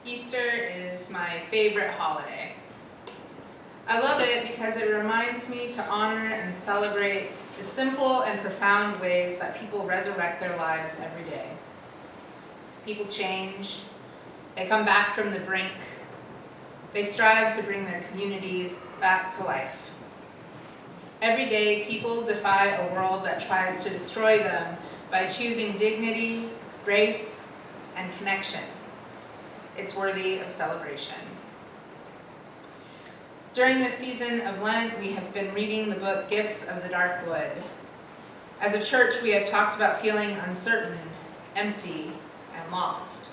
Easter is my favorite holiday. I love it because it reminds me to honor and celebrate the simple and profound ways that people resurrect their lives every day. People change, they come back from the brink, they strive to bring their communities back to life. Every day, people defy a world that tries to destroy them by choosing dignity, grace, and connection. It's worthy of celebration. During this season of Lent, we have been reading the book Gifts of the Dark Wood. As a church, we have talked about feeling uncertain, empty, and lost.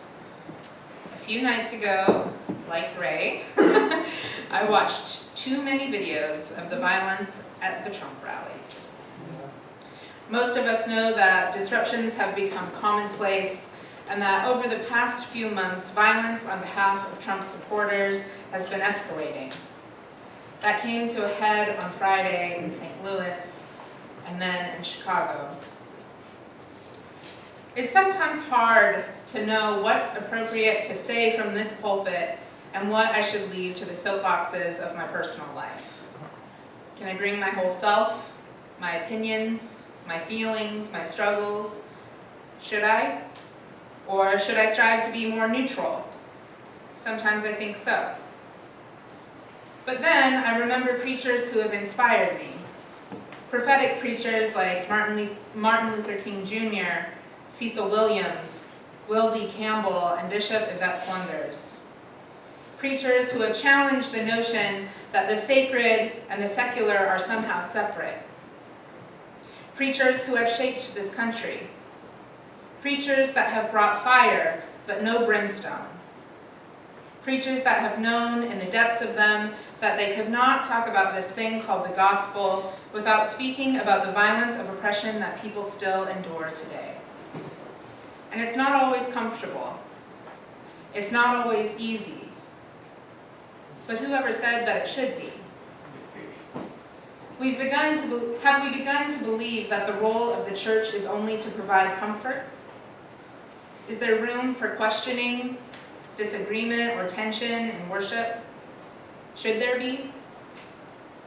A few nights ago, like Ray, I watched too many videos of the violence at the Trump rallies. Most of us know that disruptions have become commonplace and that over the past few months, violence on behalf of Trump supporters has been escalating. That came to a head on Friday in St. Louis and then in Chicago. It's sometimes hard to know what's appropriate to say from this pulpit and what I should leave to the soapboxes of my personal life. Can I bring my whole self, my opinions, my feelings, my struggles? Should I? Or should I strive to be more neutral? Sometimes I think so. But then I remember preachers who have inspired me. Prophetic preachers like Martin Luther King Jr., Cecil Williams, Will D. Campbell, and Bishop Yvette Flinders. Preachers who have challenged the notion that the sacred and the secular are somehow separate. Preachers who have shaped this country. Preachers that have brought fire, but no brimstone. Preachers that have known in the depths of them that they could not talk about this thing called the gospel without speaking about the violence of oppression that people still endure today. And it's not always comfortable. It's not always easy. But whoever said that it should be? Have we begun to believe that the role of the church is only to provide comfort? Is there room for questioning, disagreement, or tension in worship? Should there be?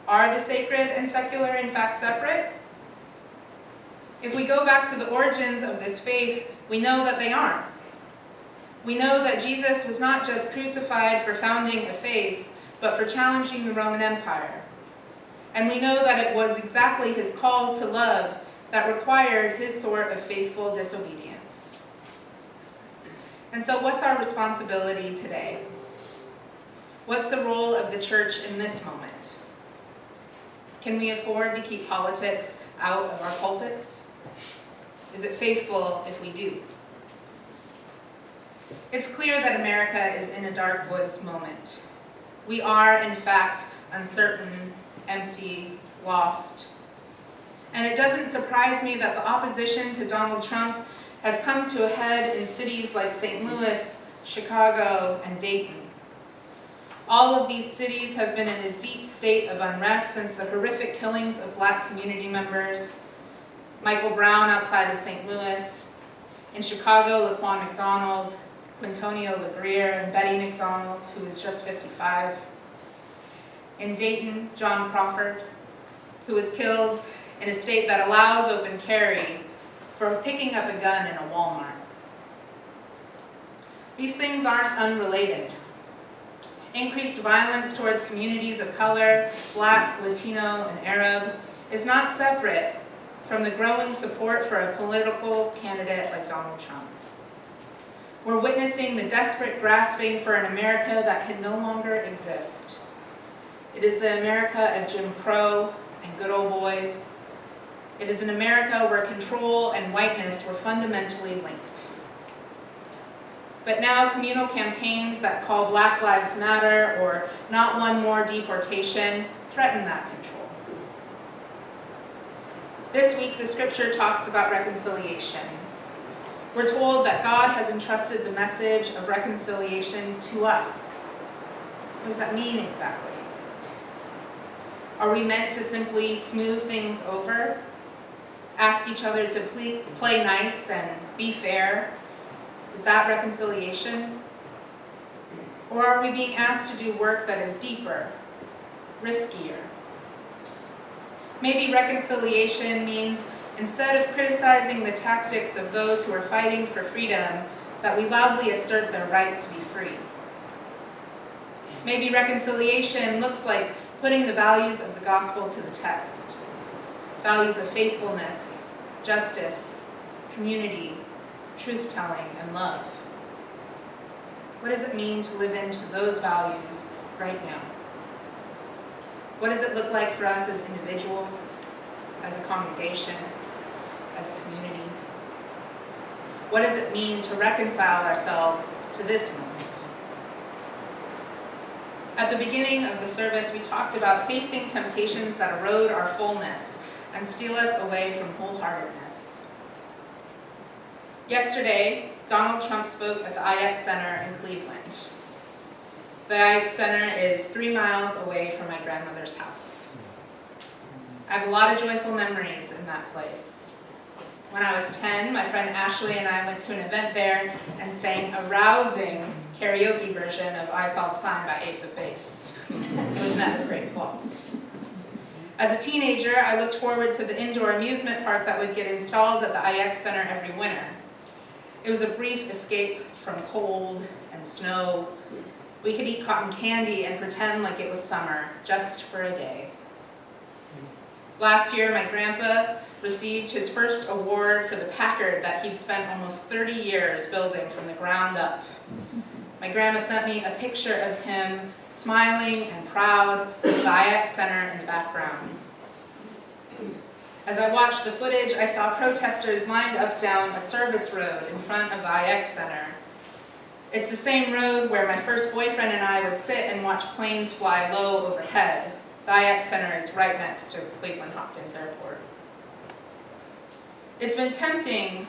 Are the sacred and secular in fact separate? If we go back to the origins of this faith, we know that they aren't. We know that Jesus was not just crucified for founding a faith, but for challenging the Roman Empire. And we know that it was exactly his call to love that required his sort of faithful disobedience. And so what's our responsibility today? What's the role of the church in this moment? Can we afford to keep politics out of our pulpits? Is it faithful if we do? It's clear that America is in a dark woods moment. We are, in fact, uncertain, empty, lost. And it doesn't surprise me that the opposition to Donald Trump has come to a head in cities like St. Louis, Chicago, and Dayton. All of these cities have been in a deep state of unrest since the horrific killings of Black community members. Michael Brown outside of St. Louis. In Chicago, Laquan McDonald, Quintonio LeGrier, and Betty McDonald, who is just 55. In Dayton, John Crawford, who was killed in a state that allows open carry for picking up a gun in a Walmart. These things aren't unrelated. Increased violence towards communities of color, Black, Latino, and Arab, is not separate from the growing support for a political candidate like Donald Trump. We're witnessing the desperate grasping for an America that can no longer exist. It is the America of Jim Crow and good old boys. It is an America where control and whiteness were fundamentally linked. But now communal campaigns that call Black Lives Matter or not one more deportation threaten that control. This week, the scripture talks about reconciliation. We're told that God has entrusted the message of reconciliation to us. What does that mean exactly? Are we meant to simply smooth things over? Ask each other to play nice and be fair? Is that reconciliation? Or are we being asked to do work that is deeper, riskier? Maybe reconciliation means instead of criticizing the tactics of those who are fighting for freedom, that we loudly assert their right to be free. Maybe reconciliation looks like putting the values of the gospel to the test. Values of faithfulness, justice, community, truth-telling, and love. What does it mean to live into those values right now? What does it look like for us as individuals, as a congregation, as a community? What does it mean to reconcile ourselves to this moment? At the beginning of the service, we talked about facing temptations that erode our fullness and steal us away from wholeheartedness. Yesterday, Donald Trump spoke at the IX Center in Cleveland. The IX Center is 3 miles away from my grandmother's house. I have a lot of joyful memories in that place. When I was 10, my friend Ashley and I went to an event there and sang a rousing karaoke version of I Saw the Sign by Ace of Base. It was met with great applause. As a teenager, I looked forward to the indoor amusement park that would get installed at the IX Center every winter. It was a brief escape from cold and snow. We could eat cotton candy and pretend like it was summer, just for a day. Last year, my grandpa received his first award for the Packard that he'd spent almost 30 years building from the ground up. My grandma sent me a picture of him smiling and proud with the IX Center in the background. As I watched the footage, I saw protesters lined up down a service road in front of the IX Center. It's the same road where my first boyfriend and I would sit and watch planes fly low overhead. The IX Center is right next to Cleveland Hopkins Airport. It's been tempting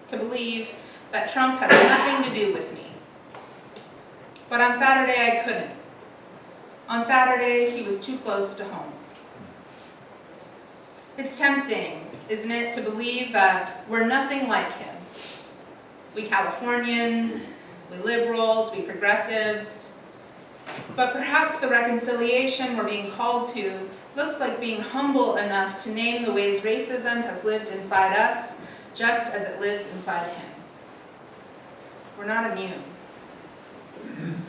to believe that Trump has nothing to do with me. But on Saturday, I couldn't. On Saturday, he was too close to home. It's tempting, isn't it, to believe that we're nothing like him. We Californians, we liberals, we progressives. But perhaps the reconciliation we're being called to looks like being humble enough to name the ways racism has lived inside us, just as it lives inside him. We're not immune.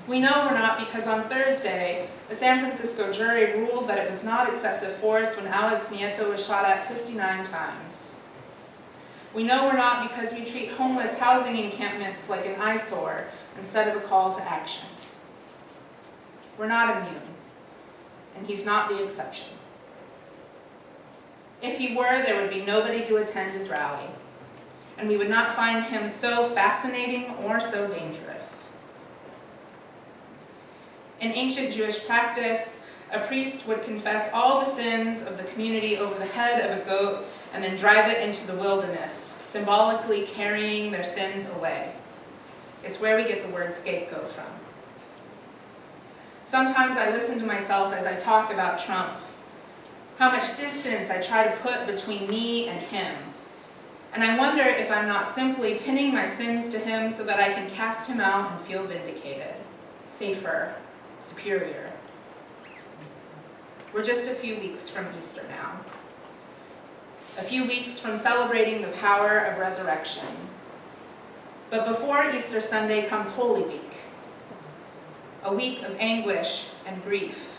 We know we're not because on Thursday, a San Francisco jury ruled that it was not excessive force when Alex Nieto was shot at 59 times. We know we're not because we treat homeless housing encampments like an eyesore instead of a call to action. We're not immune, and he's not the exception. If he were, there would be nobody to attend his rally, and we would not find him so fascinating or so dangerous. In ancient Jewish practice, a priest would confess all the sins of the community over the head of a goat and then drive it into the wilderness, symbolically carrying their sins away. It's where we get the word scapegoat from. Sometimes I listen to myself as I talk about Trump, how much distance I try to put between me and him. And I wonder if I'm not simply pinning my sins to him so that I can cast him out and feel vindicated, safer, superior. We're just a few weeks from Easter now. A few weeks from celebrating the power of resurrection. But before Easter Sunday comes Holy Week, a week of anguish and grief.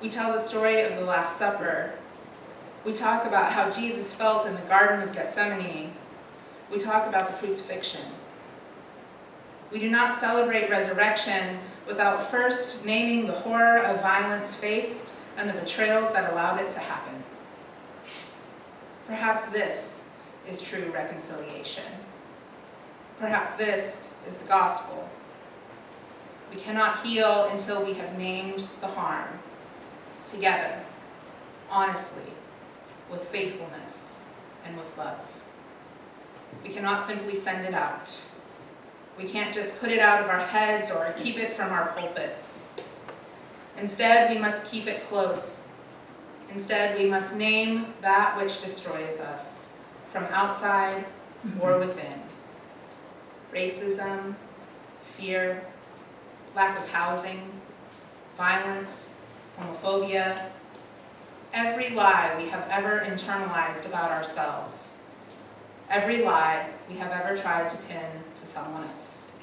We tell the story of the Last Supper. We talk about how Jesus felt in the Garden of Gethsemane. We talk about the crucifixion. We do not celebrate resurrection without first naming the horror of violence faced and the betrayals that allowed it to happen. Perhaps this is true reconciliation. Perhaps this is the gospel. We cannot heal until we have named the harm, together, honestly, with faithfulness and with love. We cannot simply send it out. We can't just put it out of our heads or keep it from our pulpits. Instead, we must keep it close. Instead, we must name that which destroys us, from outside or within. Racism, fear, lack of housing, violence, homophobia, every lie we have ever internalized about ourselves, every lie we have ever tried to pin to someone else.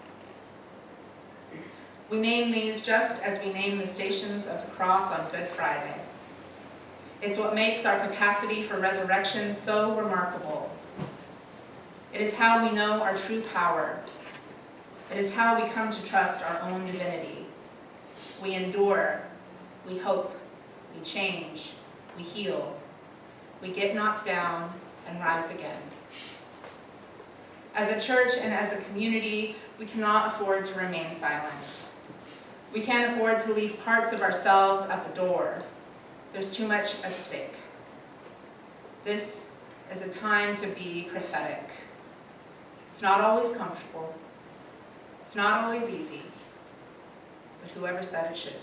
We name these just as we name the stations of the cross on Good Friday. It's what makes our capacity for resurrection so remarkable. It is how we know our true power. It is how we come to trust our own divinity. We endure, we hope, we change, we heal, we get knocked down and rise again. As a church and as a community, we cannot afford to remain silent. We can't afford to leave parts of ourselves at the door. There's too much at stake. This is a time to be prophetic. It's not always comfortable. It's not always easy. But whoever said it should be.